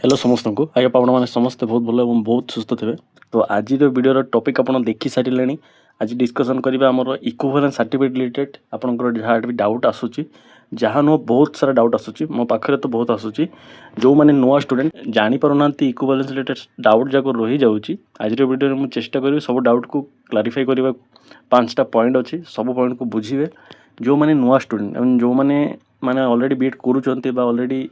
Hello समस्त को आई आप समस्ते बहुत भल और बहुत सुस्थ थे। तो आज वीडियो टॉपिक आप देखी सारे आज डिस्कसन करवा आम इक्विवेलेंस सर्टिफिकेट रिलेटेड आपंकर जहाँ भी डाउट आसूँ जहाँ नुह बहुत सारा डाउट आसूँ मो पाखे तो बहुत आसूँ जो मैंने नुआ स्टूडेंट जापर ना इक्विवेलेंस रिलेटेड डाउट जाक रही जाऊँगी आज वीडियो में चेष्टा करी सब डाउट को क्लारिफाई करने 5टा पॉइंट अच्छी सब पॉइंट को बुझे जो मैंने नुआ स्टूडेंट जो मैंने माने ऑलरेडी बीएड करूँ ऑलरेडी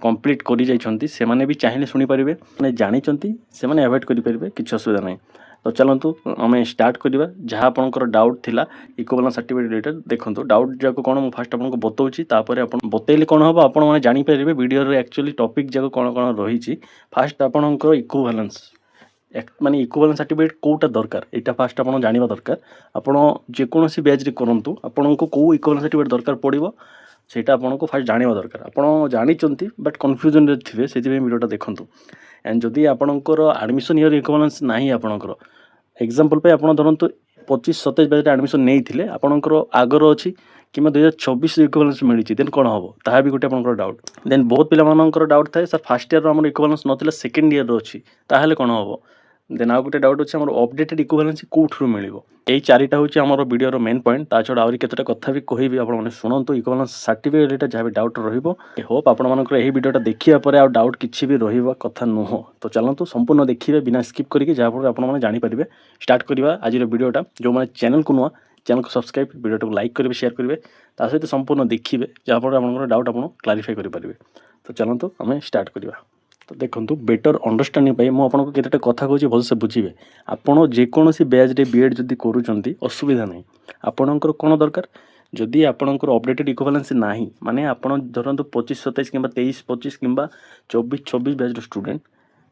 कंप्लीट करी जाइछंती से माने भी चाहिए शुणी पारे मैंने जानी से माने अवॉइड करेंगे किसी असुविधा नहीं। तो चलतु आम स्टार्ट करवा जहाँ आपंकर डाउट थिला इक्विवेलेंस सर्टिफिकेट रिलेटेड देखो डाउट जाक कौन मुझे फास्ट आपको बताऊँगी तापर आप बतैले कौन हम आप जानीपर वीडियो एक्चुअली टॉपिक जाक कौन कौन रही फास्ट आपंकर इक्विवेलेंस माने इक्विवेलेंस सर्टिफिकेट कोटा दरकार यहाँ फास्ट आप जाना दरकार आपड़ जेकोसी बैच करूँ आपन को कौ इक्विवेलेंस सर्टिफिकेट दरकार पड़ो सेटा आपको फास्ट जाना दरकार आप जानी बट कन्फ्यूजन थे से वीडियोटा देखूँ एंड जदि आपणकर आडमिशन ईयर इक्विवेलेंस नहीं आपणकर एग्जांपल पे आप धरतु 25-27 बैच आडमिशन नहीं आपणकर आगर अच्छी कि 2024 इक्विवेलेंस मिली देन कौन हम ताहा भी गोटे आपंकर डाउट देन बहुत पिलामानकर डाउट थाए सर फास्ट ईयर आम इक्विवेलेंस नाला सेकेंड ईयर अच्छी ताहले कौन हम देन आउ गोटे डाउट अच्छे अपडेटेड इक्विवेलेंस कौटू मिल यही चारिटा हूँ आम वीडियोर मेन पॉइंट ता छड़ा आहुरी केतटा कथा भी कहबी आपने शुणु इक्विवेलेंस सर्टिफिकेट रिलेटेड जहाँ भी डाउट रही होप आपंकर यही वीडियोटा देखिया पर आउ डाउट किसी भी रही कथा नुह। तो चलतु संपूर्ण देखिए बिना स्किप करके जहाँफल आपने जानीपारे स्टार्ट करवा आज वीडियोटा जो मैंने चैनल को नुआ चैनल को सब्सक्राइब वीडियो को लाइक करेंगे शेयर करेंगे ता सहित संपूर्ण देखिए जहाँफल आप डाउट आप क्लारिफाई करेंगे। तो चलतु आम स्टार्ट करवा। तो देखो बेटर अंडरस्टांडिंग मुझे केतटा कथा कहूँ भलसे बुझे आपड़ जेकोसी बैच बीएड जदि करूँ असुविधा नहीं आपणकर कौन दरकार जदि आपणकर अपडेटेड इक्विवेलेंस नहीं माने आप धरतु 25-27 कि 23-25 कि 24-26 बैच स्टूडेंट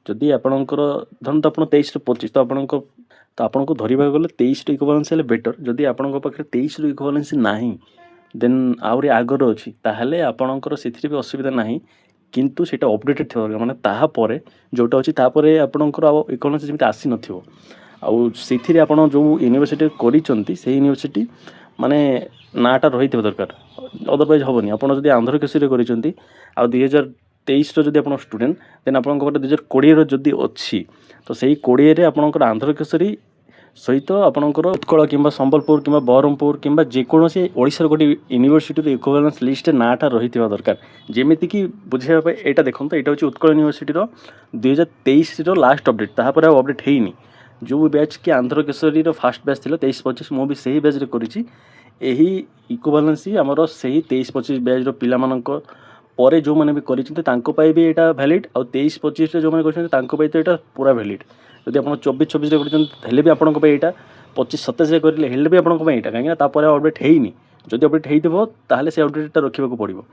जदि आपणकर धरतु आप 23-25 तो आपको धरवा गले 23 इक्विवेलेंस बेटर जदि आपंक पाखे 23 इक्विवेलेंस नहीं देन आहरी आगर अच्छी ताहले आपणकर से असुविधा नहीं किंतु सेटा अपडेटेड थी माने ताहापर जोटा अच्छी तापर आपणकर इक्विवेलेंस जमी आसी न आउ से आप जो यूनिवर्सिटी कर यूनिवर्सिटी माने नाटा रही दरकार अदरवाइज हेनी आप आंध्र केसरी कर 2023 जदि आप स्टूडेंट देन आप 2020 जदि अच्छी तो सही 20 आपंकर आंध्र केसरी सहित आपणकर उत्कल कि संबलपुर कि बरहमपुर कि जेकोसी ओडिशार गोटे यूनिवर्सिटी इक्विवेलेंस लिस्ट नाटा रही दरकार जमीती कि बुझाइबा यहाँ देखो यहाँ हूँ उत्कल यूनिवर्सिटीर 2023 लास्ट अपडेट तापर अपडेट होनी जो बैच कि आंध्र केसरी फास्ट बैच थी 23-25 मुझे से ही बैच करी इक्विवेलेंस आमर से 23-25 बैच पिलामानक पर जो मैंने भी करें भी यहाँ भैलिड आउ 23-25 जो मैंने कर तो यहाँ पूरा भैलिड जदि आप 24-26 हेल्ले भी आपंक यहाँ 25-27 करेंगे भी आपंक यहाँ कहीं अपडेट होनी जदि अपडेट होते से अपडेटा रखा पड़ो।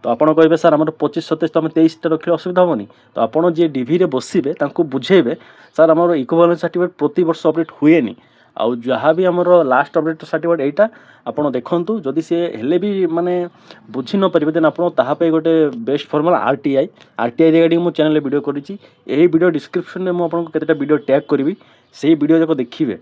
तो आप कहे सर आम 25-27 तो आम 23 रखिले असुविधा हेनी तो आपड़ जी डिभी बसवे बुझेबे सर आम इक्विवेलेंस सर्टिफिकेट प्रति वर्ष अपडेट हुए आउ जहाँ भी आमर लास्ट अपडेट सर्टिफिकेट यहाँ आप देखु जदि सी हेल्ले भी माने बुझी न पारे देन आप गोटे बेस्ट फॉर्मूला आरटीआई रिगार्डिंग मो चैनल वीडियो करी वीडियो डिस्क्रिप्शन में मुझे केतटा वीडियो टैग करी से वीडियो जाक देखिए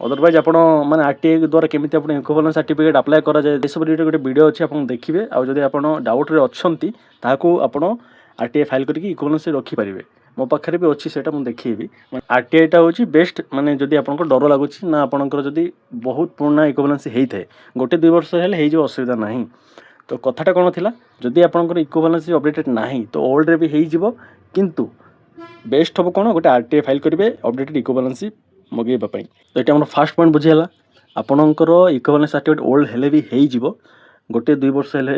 अदरवाइज आप मैंने आरटीआई द्वारा केमी आप इक्विवेलेंस सर्टिफिकेट अप्लाई कराए सब गोटे वीडियो अच्छे आप देखिए आउ जदि आप डाउट रे अच्छी ताकू आप आरटीआई फाइल करके इक्विवेलेंस रखिपारे मो पाखे भी अच्छी से देखी आरटीआईटा हूँ बेस्ट माने जदि आपको डर लगुच ना आपंकर जदि बहुत पुराना इक्विवेलेंस होता है 1-2 वर्ष हेल्ले हो असुविधा नहीं। तो कथाटा कौन थी जदि आपंकर इक्विवेलेंस अपडेटेड नहीं तो ओल्ड रे भी हो किंतु बेस्ट हम कौन गोटे आरटीआई फाइल करेंगे अपडेटेड इक्विवेलेंस मगेवाई। तो ये फास्ट पॉइंट बुझीगला आपणकर इक्विवेलेंस सर्टिफिकेट ओल्ड हेल्ले भी हो 1-2 वर्ष हेल्ले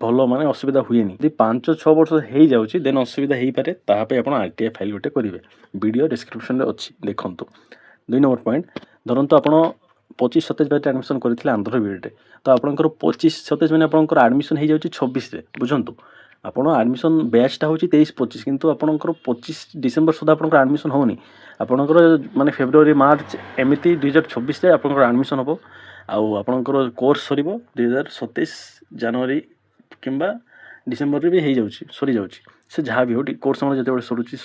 भल माने असुविधा हुए यदि 5-6 वर्ष हो जाऊँगी देन असुविधा हो पारे ताप आरटीआई फाइल गोटे करेंगे वीडियो डिस्क्रिप्शन में अच्छी देखूँ। 2 नंबर पॉइंट धरतु आप 25-27 बैच आडमिशन करते आंध्र बीएड तो आपंकर 25-27 मैंने आपंकर आडमिशन हो जाऊँगी 26 बुझंतु आपड़ आडमिशन बैचटा हूँ 23-25 किंतु आपंकर 25 डिसेम्बर सुधा आपंकर आडमिशन होनी आपंकर माने फेब्रुआरी मार्च एमती 2026 आपंकर आडमिशन हम आउ आपंकर कोर्स सर 2027 जनवरी कि डिसेम्बर भी हो जाऊँगी सरी जाऊँगी से जहाँ भी हो कोर्स आम जो सरुची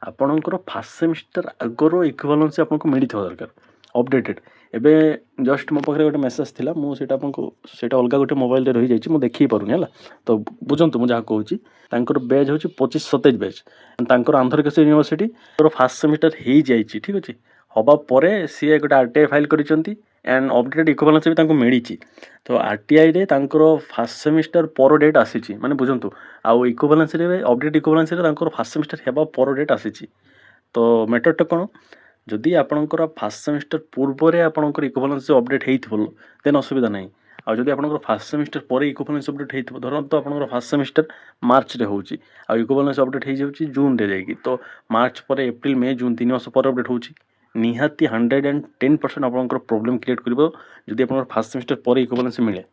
आपणकर फास्ट सेमिस्टर आगर इक्विवेलेंस आपको मिली दरकार अपडेटेड ଏବେ ଜଷ୍ଟ ମୋ ପାଖରେ ଗୋଟେ ମେସେଜ୍ ଥିଲା, ମୁଁ ସେଇଟା ଅଲଗା ଗୋଟେ ମୋବାଇଲରେ ରହିଯାଇଛି, ମୁଁ ଦେଖି ପାରୁନି ହେଲା। ତ ବୁଝନ୍ତୁ ମୁଁ ଯାହା କହୁଛି, ତାଙ୍କର ବ୍ୟାଚ୍ ହେଉଛି 25-27 ବ୍ୟାଚ୍। ତାଙ୍କର ଆନ୍ଧ୍ରକେଶ୍ୱର ୟୁନିଭର୍ସିଟି ଫାର୍ଷ୍ଟ ସେମିଷ୍ଟାର ହେଇଯାଇଛି, ଠିକ୍ ଅଛି। ହେବା ପରେ ସିଏ ଗୋଟେ RTI ଫାଇଲ୍ କରିଛନ୍ତି ଆଣ୍ଡ ଅପଡେଟେଡ୍ ଇକ୍ୱିଭାଲେନ୍ସ ବି ତାଙ୍କୁ ମିଳିଛି। ତ RTIରେ ତାଙ୍କର ଫାର୍ଷ୍ଟ ସେମିଷ୍ଟାର ପର ଡେଟ୍ ଆସିଛି, ମାନେ ବୁଝନ୍ତୁ। ଆଉ ଇକ୍ୱିଭାଲେନ୍ସରେ ଅପଡେଟ୍ ଇକ୍ୱିଭାଲେନ୍ସରେ ତାଙ୍କର ଫାର୍ଷ୍ଟ ସେମିଷ୍ଟାର ହେବା ପର ଡେଟ୍ ଆସିଛି। ତ ମ୍ୟାଟରଟା କ'ଣ, ଯଦି ଆପଣଙ୍କର ଫାର୍ଷ୍ଟ ସେମିଷ୍ଟାର ପୂର୍ବରେ ଆପଣଙ୍କର ଇକ୍ୱିଭାଲେନ୍ସ ଅପଡେଟ୍ ହେଇଥିବ ଦେନ୍ ଅସୁବିଧା ନାହିଁ। ଆଉ ଯଦି ଆପଣଙ୍କର ଫାର୍ଷ୍ଟ ସେମିଷ୍ଟାର ପରେ ଇକ୍ୱିଭାଲେନ୍ସ ଅପଡେଟ୍ ହେଇଥିବ, ଧରନ୍ତୁ ଆପଣଙ୍କର ଫାର୍ଷ୍ଟ ସେମିଷ୍ଟାର ମାର୍ଚ୍ଚରେ ହେଉଛି ଆଉ ଇକ୍ୱିଭାଲେନ୍ସ ଅପଡେଟ୍ ହେଇଯାଉଛି ଜୁନ୍ରେ ଯାଇକି, ତ ମାର୍ଚ୍ଚ ପରେ ଏପ୍ରିଲ ମେ ଜୁନ୍ 3 ମାସ ପରେ ଅପଡେଟ୍ ହେଉଛି, ନିହାତି 110% ଆପଣଙ୍କର ପ୍ରୋବ୍ଲେମ୍ କ୍ରିଏଟ୍ କରିବ ଯଦି ଆପଣଙ୍କର ଫାର୍ଷ୍ଟ ସେମିଷ୍ଟାର ପରେ ଇକ୍ୱିଭାଲେନ୍ସ ମିଳେ।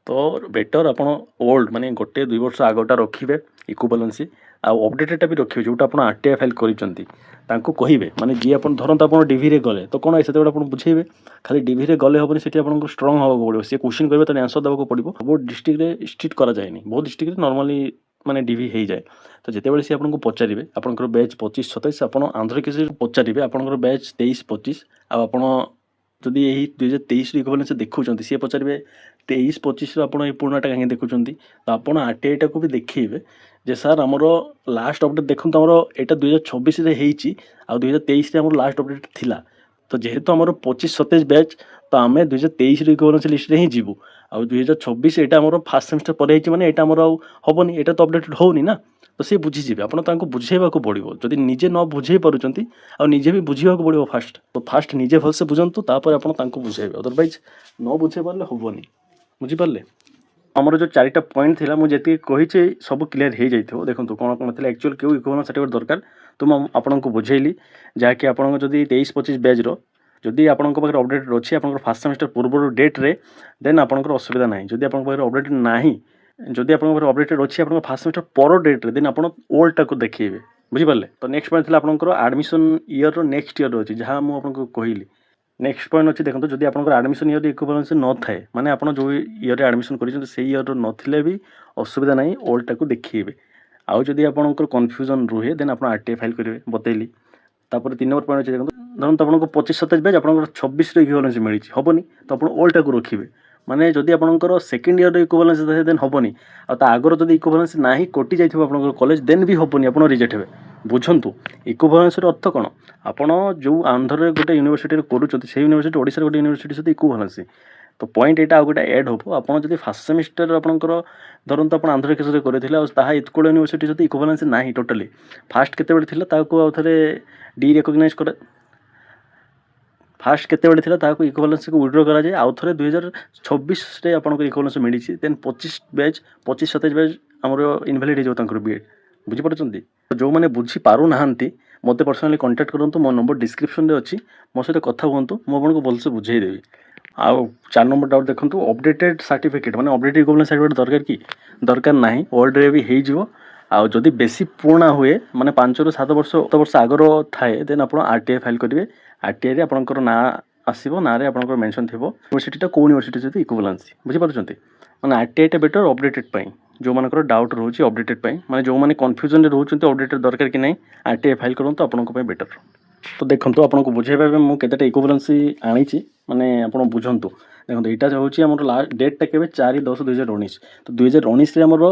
ତ ବେଟର୍ ଆପଣ ଓଲ୍ଡ ମାନେ 1-2 ବର୍ଷ ଆଗଟା ରଖିବେ ଇକ୍ୱିଭାଲେନ୍ସ, ଆଉ ଅପଡେଟେଡ଼ଟା ବି ରଖିବେ ଯେଉଁଟା ଆପଣ RTI ଫାଇଲ୍ କରିଛନ୍ତି। ତାଙ୍କୁ କହିବେ, ମାନେ ଯିଏ ଆପଣ ଧରନ୍ତୁ ଆପଣ ଡିଭିରେ ଗଲେ ତ କ'ଣ ସେତେବେଳେ ଆପଣ ବୁଝେଇବେ, ଖାଲି ଡିଭିରେ ଗଲେ ହେବନି, ସେଠି ଆପଣଙ୍କୁ ଷ୍ଟ୍ରଙ୍ଗ ହେବାକୁ ପଡ଼ିବ। ସେ କ୍ୱେଶ୍ଚିନ୍ କରିବେ ତାର ଆନ୍ସର୍ ଦେବାକୁ ପଡ଼ିବ। ସବୁ ଡିଷ୍ଟ୍ରିକ୍ଟରେ ଷ୍ଟ୍ରିକ୍ଟ କରାଯାଏନି, ବହୁତ ଡିଷ୍ଟ୍ରିକ୍ଟରେ ନର୍ମାଲି ମାନେ ଡିଭି ହେଇଯାଏ। ତ ଯେତେବେଳେ ସେ ଆପଣଙ୍କୁ ପଚାରିବେ ଆପଣଙ୍କର ବ୍ୟାଚ୍ 25-27, ଆପଣ ଆନ୍ଧ୍ରକେଶ୍ୱର ପଚାରିବେ ଆପଣଙ୍କର ବ୍ୟାଚ୍ 23-25, ଆଉ ଆପଣ ଯଦି ଏହି 2023 ଇକ୍ୱିଭାଲେନ୍ସ ଦେଖୁଛନ୍ତି, ସିଏ ପଚାରିବେ 23-25 ଆପଣ এই ପୁରୁଣାଟା କାହିଁକି ଦେଖୁଛନ୍ତି। ତ ଆପଣ RTIଟାକୁ ବି ଦେଖେଇବେ ଯେ ସାର୍ ଆମର ଲାଷ୍ଟ ଅପଡେଟ୍ ଦେଖନ୍ତୁ, ଆମର ଏଇଟା 2024ରେ ହେଇଛି ଆଉ 2023ରେ ଆମର ଲାଷ୍ଟ ଅପଡେଟ୍ ଥିଲା। ତ ଯେହେତୁ ଆମର 25-27 ବ୍ୟାଚ୍, ତ ଆମେ 2023ର ଇକ୍ୱିଭାଲେନ୍ସ ଲିଷ୍ଟରେ ହିଁ ଯିବୁ। ଆଉ 2024 ଏଇଟା ଆମର ଫାର୍ଷ୍ଟ ସେମିଷ୍ଟାର ପରେ ହେଇଛି, ମାନେ ଏଇଟା ଆମର ଆଉ ହେବନି, ଏଇଟା ତ ଅପଡେଟେড ହେଉନି ନା। ତ ସେ ବୁଝିଯିବେ, ଆପଣ ତାଙ୍କୁ ବୁଝେଇବାକୁ ପଡ଼ିବ। ଯଦି ନିଜେ ନ ବୁଝେଇ ପାରୁଛନ୍ତି ଆଉ ନିଜେ ବି ବୁଝିବାକୁ ପଡ଼ିବ ଫାଷ୍ଟ। ତ ଫାଷ୍ଟ ନିଜେ ଭଲସେ ବୁଝନ୍ତୁ, ତାପରେ ଆପଣ ତାଙ୍କୁ ବୁଝେଇବେ, ଅଦରୱାଇଜ୍ ନ ବୁଝେଇ ପାରିଲେ ହେବନି। ବୁଝିପାରିଲେ? ଆମର ଯେଉଁ 4ଟା ପଏଣ୍ଟ ଥିଲା, ମୁଁ ଯେତିକି କହିଛି ସବୁ କ୍ଲିୟର ହେଇଯାଇଥିବ। ଦେଖନ୍ତୁ କ'ଣ କ'ଣ ଥିଲା, ଆକ୍ଚୁଆଲି କେଉଁ ଇକ୍ୱିଭାଲେନ୍ସ ସାର୍ଟିଫିକେଟ୍ ଦରକାର ତ ମୁଁ ଆପଣଙ୍କୁ ବୁଝେଇଲି। ଯାହାକି ଆପଣଙ୍କ ଯଦି 23-25 ବ୍ୟାଚ୍ର ଯଦି ଆପଣଙ୍କ ପାଖରେ ଅପଡେଟେଡ୍ ଅଛି ଆପଣଙ୍କର ଫାର୍ଷ୍ଟ ସେମିଷ୍ଟାର ପୂର୍ବରୁ ଡେଟ୍ରେ, ଦେନ୍ ଆପଣଙ୍କର ଅସୁବିଧା ନାହିଁ। ଯଦି ଆପଣଙ୍କ ପାଖରେ ଅପଡେଟେଡ୍ ନାହିଁ, ଯଦି ଆପଣଙ୍କ ପାଖରେ ଅପଡେଟେଡ୍ ଅଛି ଆପଣଙ୍କ ଫାର୍ଷ୍ଟ ସେମିଷ୍ଟାର ପର ଡେଟ୍ରେ, ଦେନ୍ ଆପଣ ଓଲ୍ଡଟାକୁ ଦେଖେଇବେ। ବୁଝିପାରିଲେ? ତ ନେକ୍ସଟ ପଏଣ୍ଟ ଥିଲା ଆପଣଙ୍କର ଆଡ଼ମିସନ୍ ଇୟର୍ର ନେକ୍ସଟ ଇୟର୍ ଅଛି, ଯାହା ମୁଁ ଆପଣଙ୍କୁ କହିଲି। ନେକ୍ସଟ ପଏଣ୍ଟ ଅଛି, ଦେଖନ୍ତୁ ଯଦି ଆପଣଙ୍କର ଆଡ଼ମିସନ୍ ଇୟର୍ ଇକ୍ୱିଭାଲେନ୍ସ ନଥାଏ, ମାନେ ଆପଣ ଯେଉଁ ଇୟର୍ରେ ଆଡ଼ମିସନ୍ କରିଛନ୍ତି ସେଇ ଇୟର୍ର ନଥିଲେ ବି ଅସୁବିଧା ନାହିଁ, ଓଲ୍ଡଟାକୁ ଦେଖେଇବେ। ଆଉ ଯଦି ଆପଣଙ୍କର କନଫ୍ୟୁଜନ୍ ରୁହେ ଦେନ୍ ଆପଣ RTI ଫାଇଲ୍ କରିବେ, ବତେଇଲି। ତାପରେ 3 ନମ୍ବର ପଏଣ୍ଟ ଅଛି, ଦେଖନ୍ତୁ ଧରନ୍ତୁ ଆପଣଙ୍କୁ 25-27 ବ୍ୟାଚ୍ ଆପଣଙ୍କର 26ର ଇକ୍ୱିଭାଲେନ୍ସ ମିଳିଛି, ହେବନି, ତ ଆପଣ ଓଲ୍ଡଟାକୁ ରଖିବେ। ମାନେ ଯଦି ଆପଣଙ୍କର ସେକେଣ୍ଡ ଇୟର୍ର ଇକ୍ୱିଭାଲେନ୍ସ ଥାଏ ଦେନ୍ ହେବନି, ଆଉ ତା ଆଗର ଯଦି ଇକ୍ୱିଭାଲେନ୍ସ ନାହିଁ, କଟି ଯାଇଥିବ ଆପଣଙ୍କର କଲେଜ, ଦେନ୍ ବି ହେବନି, ଆପଣ ରିଜେକ୍ଟ ହେବେ। ବୁଝନ୍ତୁ ଇକ୍ୱିଭାଲେନ୍ସର ଅର୍ଥ କ'ଣ, ଆପଣ ଯେଉଁ ଆନ୍ଧ୍ରରେ ଗୋଟେ ୟୁନିଭର୍ସିଟିରେ କରୁଛନ୍ତି ସେଇ ୟୁନିଭର୍ସିଟି ଓଡ଼ିଶାର ଗୋଟେ ୟୁନିଭର୍ସିଟି ସହିତ ଇକ୍ୱିଭାଲେନ୍ସ। ତ ପଏଣ୍ଟ ଏଇଟା ଆଉ ଗୋଟେ ଆଡ଼୍ ହେବ, ଆପଣ ଯଦି ଫାର୍ଷ୍ଟ ସେମିଷ୍ଟାର ଆପଣଙ୍କର ଧରନ୍ତୁ ଆପଣ ଆନ୍ଧ୍ରକେଶ୍ୱରରେ କରିଥିଲେ ଆଉ ତାହା ଉତ୍କଳ ୟୁନିଭର୍ସିଟି ସହିତ ଇକ୍ୱିଭାଲେନ୍ସ ନାହିଁ ଟୋଟାଲି, ଫାଷ୍ଟ କେତେବେଳେ ଥିଲା ତାକୁ ଆଉ ଥରେ ରିକଗ୍ନାଇଜ୍ କରେ, ଫାଷ୍ଟ କେତେବେଳେ ଥିଲା ତାହାକୁ ଇକ୍ୱିଭାଲେନ୍ସକୁ ୱିଡ୍ର କରାଯାଏ, ଆଉ ଥରେ 2026ରେ ଆପଣଙ୍କର ଇକ୍ୱିଭାଲେନ୍ସ ମିଳିଛି, ଦେନ୍ 25 ବ୍ୟାଚ୍ 25-27 ବ୍ୟାଚ୍ ଆମର ଇନଭ୍ୟାଲିଡ୍ ହେଇଯିବ ତାଙ୍କର BEd। ବୁଝିପାରୁଛନ୍ତି? ଯେଉଁମାନେ ବୁଝିପାରୁନାହାନ୍ତି ମୋତେ ପର୍ସନାଲି କଣ୍ଟାକ୍ଟ କରନ୍ତୁ, ମୋ ନମ୍ବର ଡିସ୍କ୍ରିପ୍ସନରେ ଅଛି, ମୋ ସହିତ କଥା ହୁଅନ୍ତୁ, ମୁଁ ଆପଣଙ୍କୁ ଭଲସେ ବୁଝେଇଦେବି। ଆଉ 4 ନମ୍ବର ଡାଉଟ୍ ଦେଖନ୍ତୁ, ଅପଡେଟେଡ୍ ସାର୍ଟିଫିକେଟ୍ ମାନେ ଅପଡେଟେଡ୍ ଇକ୍ୱିଭାଲେନ୍ସ ସାର୍ଟିଫିକେଟ୍ ଦରକାର କି? ଦରକାର ନାହିଁ, ଓଲ୍ଡରେ ବି ହେଇଯିବ। ଆଉ ଯଦି ବେଶୀ ପୁରୁଣା ହୁଏ, ମାନେ 5ରୁ 7 ବର୍ଷ ଆଗର ଥାଏ, ଦେନ୍ ଆପଣ RTI ଫାଇଲ୍ କରିବେ। RTIରେ ଆପଣଙ୍କର ନାଁ ଆସିବ, ନାଁରେ ଆପଣଙ୍କର ମେନସନ୍ ଥିବ ୟୁନିଭର୍ସିଟିଟା କେଉଁ ୟୁନିଭର୍ସିଟି ସହିତ ଇକ୍ୱିଭାଲେନ୍ସ। ବୁଝିପାରୁଛନ୍ତି? ମାନେ RTIଟା ବେଟର୍ ଅପଡେଟେଡ୍ ପାଇଁ, ଯେଉଁମାନଙ୍କର ଡାଉଟ୍ ରହୁଛି ଅପଡେଟେଡ୍ ପାଇଁ, ମାନେ ଯେଉଁମାନେ କନଫ୍ୟୁଜନ୍ରେ ରହୁଛନ୍ତି ଅପଡେଟେଡ୍ ଦରକାର କି ନାହିଁ, RTI ଫାଇଲ୍ କରନ୍ତୁ, ଆପଣଙ୍କ ପାଇଁ ବେଟର୍। ତ ଦେଖନ୍ତୁ ଆପଣଙ୍କୁ ବୁଝେଇବା ପାଇଁ ମୁଁ କେତେଟା ଇକ୍ୱିଭାଲେନ୍ସ ଆଣିଛି, ମାନେ ଆପଣ ବୁଝନ୍ତୁ। ଦେଖନ୍ତୁ ଏଇଟା ହେଉଛି ଆମର ଡେଟ୍ଟା କେବେ 4-10-2019। ତ 2019ରେ ଆମର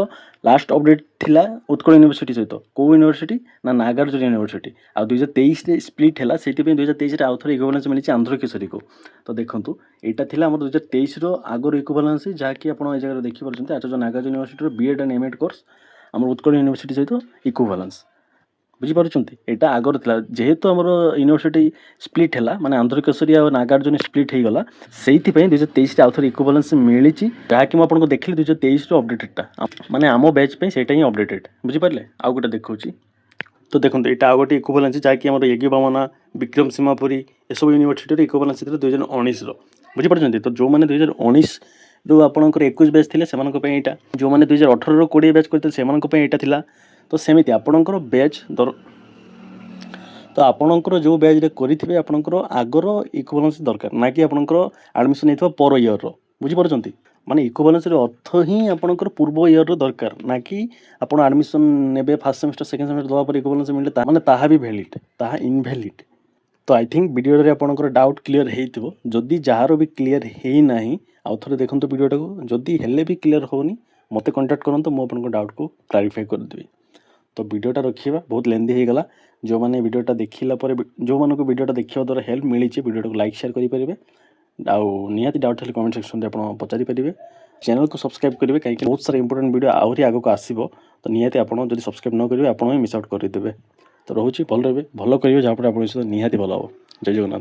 ଲାଷ୍ଟ ଅପଡେଟ୍ ଥିଲା ଉତ୍କଳ ୟୁନିଭର୍ସିଟି ସହିତ, କେଉଁ ୟୁନିଭର୍ସିଟି ନା ନାଗାର୍ଜୁନ ୟୁନିଭର୍ସିଟି। ଆଉ 2023ରେ ସ୍ପ୍ଲିଟ୍ ହେଲା, ସେଇଥିପାଇଁ 2023ରେ ଆଉ ଥରେ ଇକ୍ୱିଭାଲେନ୍ସ ମିଳିଛି ଆନ୍ଧ୍ରକେଶ୍ୱରୀକୁ। ତ ଦେଖନ୍ତୁ ଏଇଟା ଥିଲା ଆମର 2023ର ଆଗର ଇକ୍ୱିଭାଲେନ୍ସ, ଯାହାକି ଆପଣ ଏ ଜାଗାରେ ଦେଖିପାରୁଛନ୍ତି ଆଚାର୍ଯ୍ୟ ନାଗାର୍ଜୁନ ୟୁନିଭର୍ସିଟିର BEd ଆଣ୍ଡ MAd କୋର୍ସ ଆମର ଉତ୍କଳ ୟୁନିଭର୍ସିଟି ସହିତ ଇକ୍ୱିଭାଲେନ୍ସ। ବୁଝିପାରୁଛନ୍ତି? ଏଇଟା ଆଗର ଥିଲା, ଯେହେତୁ ଆମର ୟୁନିଭର୍ସିଟି ସ୍ପ୍ଲିଟ୍ ହେଲା, ମାନେ ଆନ୍ଧ୍ରକେଶ୍ୱରୀ ଆଉ ନାଗାର୍ଜୁନ ସ୍ପ୍ଲିଟ୍ ହେଇଗଲା, ସେଇଥିପାଇଁ 2023ରେ ଆଉ ଥରେ ଇକ୍ୱିଭାଲେନ୍ସ ମିଳିଛି, ଯାହାକି ମୁଁ ଆପଣଙ୍କୁ ଦେଖିଲି 2023ର ଅପଡେଟେଡ଼୍ଟା, ମାନେ ଆମ ବ୍ୟାଚ୍ ପାଇଁ ସେଇଟା ହିଁ ଅପଡେଟେଡ଼୍। ବୁଝିପାରିଲେ? ଆଉ ଗୋଟେ ଦେଖଉଛି, ତ ଦେଖନ୍ତୁ ଏଇଟା ଆଉ ଗୋଟେ ଇକ୍ୱିଭାଲେନ୍ସ, ଯାହାକି ଆମର ଏଗି ବାମନା, ବିକ୍ରମ ସୀମାପୁରୀ ଏସବୁ ୟୁନିଭର୍ସିଟିର ଇକ୍ୱିଭାଲେନ୍ସ ଥିଲା 2019ର। ବୁଝିପାରୁଛନ୍ତି? ତ ଯେଉଁମାନେ 2019ରୁ ଆପଣଙ୍କର 21 ବ୍ୟାଚ୍ ଥିଲେ ସେମାନଙ୍କ ପାଇଁ ଏଇଟା, ଯେଉଁମାନେ 2018ରୁ 20 ବ୍ୟାଚ୍ କରିଥିଲେ ସେମାନଙ୍କ ପାଇଁ ଏଇଟା ଥିଲା। ତ ସେମିତି ଆପଣଙ୍କର ବ୍ୟାଚ୍ ତ ଆପଣଙ୍କର ଯେଉଁ ବ୍ୟାଚ୍ରେ କରିଥିବେ ଆପଣଙ୍କର ଆଗର ଇକ୍ୱିଭାଲେନ୍ସ ଦରକାର, ନା କି ଆପଣଙ୍କର ଆଡ଼ମିସନ୍ ହେଇଥିବା ପର ଇୟର୍ର। ବୁଝିପାରୁଛନ୍ତି? ମାନେ ଇକ୍ୱିଭାଲେନ୍ସର ଅର୍ଥ ହିଁ ଆପଣଙ୍କର ପୂର୍ବ ଇୟର୍ର ଦରକାର, ନା କି ଆପଣ ଆଡ଼ମିସନ୍ ନେବେ ଫାର୍ଷ୍ଟ ସେମିଷ୍ଟାର ସେକେଣ୍ଡ ସେମିଷ୍ଟାର ଦେବା ପରେ ଇକ୍ୱିଭାଲେନ୍ସ ମିଳିଲେ ମାନେ ତାହା ବି ଭ୍ୟାଲିଡ୍, ତାହା ଇନଭ୍ୟାଲିଡ୍। तो आई थिंक भिडियोरे आपंकर डाउट क्लीयर हो जदि जार भी क्लीयर होना आउ थे देखो भिडियोटा को जदि हेल्ले भी क्लीयर होनी मत कंटाक्ट करूँ मुझे डाउट को क्लारिफाई करदेवी। तो भिडियोटा रखा बहुत लेंदी हो गला जो मैंने भिडियोटा देखला जो मानक भिडियोटा देखा द्वारा हेल्प मिली भिडियोटा को लाइक शेयर करेंगे आउ निहाती डाउट हेल्ले कमेंट सेक्शन में आप पचारि पारे। चैनल को सब्सक्राइब करेंगे कहीं बहुत सारा इंपोर्टेंट वीडियो आहरी आगक आसो तो निहाती आप जब सब्सक्राइब न करेंगे आप मिस आउट करदे। तो रोचे भल रहे भल करेंगे जहाँफल आप निहाती भल हम। जय जगन्नाथ।